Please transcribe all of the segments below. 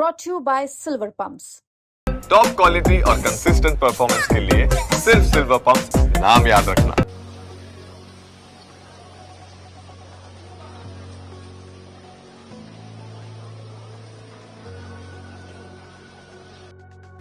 brought to you by Silver Pumps. Top quality और consistent performance के लिए सिर्फ सिल्वर पंप्स नाम याद रखना।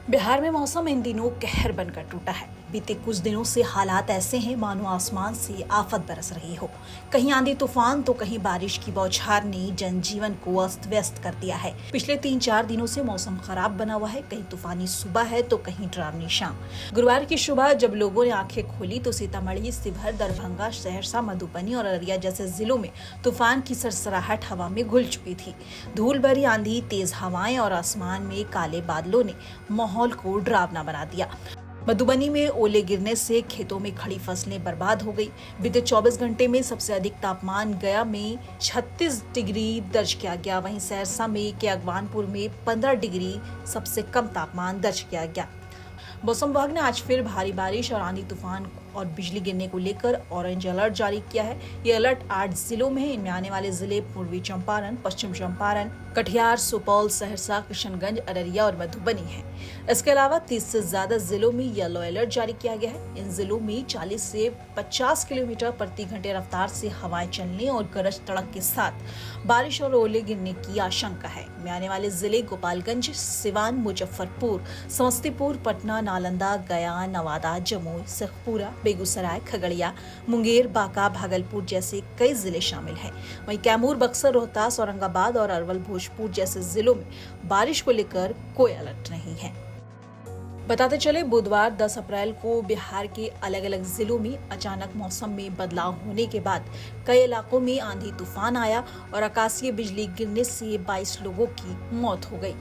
बिहार में मौसम इन दिनों कहर बनकर टूटा है। बीते कुछ दिनों से हालात ऐसे हैं मानो आसमान से आफत बरस रही हो। कहीं आंधी तूफान तो कहीं बारिश की बौछार ने जनजीवन को अस्त व्यस्त कर दिया है। पिछले 3-4 दिनों से मौसम खराब बना हुआ है। कहीं तूफानी सुबह है तो कहीं डरावनी शाम। गुरुवार की सुबह जब लोगों ने आंखें खोली तो सीतामढ़ी, शिवहर, दरभंगा, सहरसा, मधुबनी और अररिया जैसे जिलों में तूफान की सरसराहट हवा में घुल चुकी थी। धूल भरी आंधी, तेज हवाएं और आसमान में काले बादलों ने माहौल को डरावना बना दिया। मधुबनी में ओले गिरने से खेतों में खड़ी फसलें बर्बाद हो गई। बीते 24 घंटे में सबसे अधिक तापमान गया में 36 डिग्री दर्ज किया गया। वहीं सहरसा में के अगवानपुर में 15 डिग्री सबसे कम तापमान दर्ज किया गया। मौसम विभाग ने आज फिर भारी बारिश और आंधी तूफान और बिजली गिरने को लेकर ऑरेंज अलर्ट जारी किया है। ये अलर्ट 8 जिलों में है। इनमें आने वाले जिले पूर्वी चंपारण, पश्चिम चंपारण, कटिहार, सुपौल, सहरसा, किशनगंज, अररिया और मधुबनी है। इसके अलावा 30 से ज्यादा जिलों में येलो अलर्ट जारी किया गया है। इन जिलों में 40 से 50 किलोमीटर प्रति घंटे रफ्तार से हवाएं चलने और गरज तड़क के साथ बारिश और ओले गिरने की आशंका है। इनमें आने वाले जिले गोपालगंज, सिवान, मुजफ्फरपुर, समस्तीपुर, पटना, नालंदा, गया, नवादा, जमुई, शेखपुरा, बेगूसराय, खगड़िया, मुंगेर, बांका, भागलपुर जैसे कई जिले शामिल हैं। वहीं कैमूर, बक्सर, रोहतास, औरंगाबाद और अरवल, भोजपुर जैसे जिलों में बारिश को लेकर कोई अलर्ट नहीं है। बताते चले बुधवार 10 अप्रैल को बिहार के अलग अलग जिलों में अचानक मौसम में बदलाव होने के बाद कई इलाकों में आंधी तूफान आया और आकाशीय बिजली गिरने से 22 लोगों की मौत हो गई।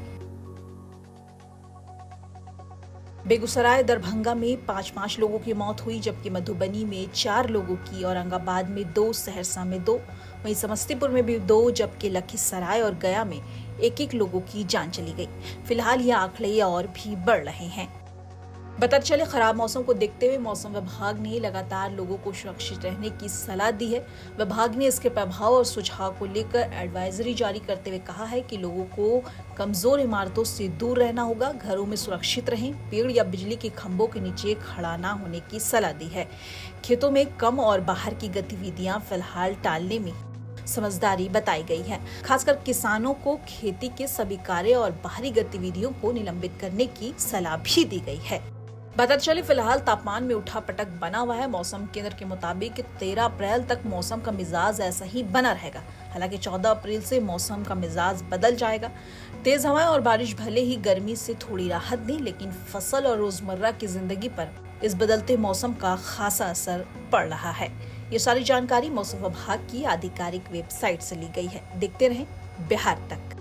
बेगूसराय, दरभंगा में 5 लोगों की मौत हुई, जबकि मधुबनी में 4 लोगों की, औरंगाबाद में 2, सहरसा में 2, वहीं समस्तीपुर में भी 2, जबकि लखीसराय और गया में 1-1 लोगों की जान चली गई। फिलहाल ये आंकड़े और भी बढ़ रहे हैं। बताते चले खराब मौसम को देखते हुए मौसम विभाग ने लगातार लोगों को सुरक्षित रहने की सलाह दी है। विभाग ने इसके प्रभाव और सुझाव को लेकर एडवाइजरी जारी करते हुए कहा है कि लोगों को कमजोर इमारतों से दूर रहना होगा, घरों में सुरक्षित रहें, पेड़ या बिजली के खंभों के नीचे खड़ा न होने की सलाह दी है। खेतों में कम और बाहर की गतिविधियां फिलहाल टालने में समझदारी बताई गई है। खासकर किसानों को खेती के सभी कार्य और बाहरी गतिविधियों को निलंबित करने की सलाह भी दी गई है। बताते चले फिलहाल तापमान में उठापटक बना हुआ है। मौसम केंद्र के मुताबिक 13 अप्रैल तक मौसम का मिजाज ऐसा ही बना रहेगा। हालांकि 14 अप्रैल से मौसम का मिजाज बदल जाएगा। तेज हवाएं और बारिश भले ही गर्मी से थोड़ी राहत दें, लेकिन फसल और रोजमर्रा की जिंदगी पर इस बदलते मौसम का खासा असर पड़ रहा है। ये सारी जानकारी मौसम विभाग की आधिकारिक वेबसाइट से ली गई है। देखते रहें बिहार तक।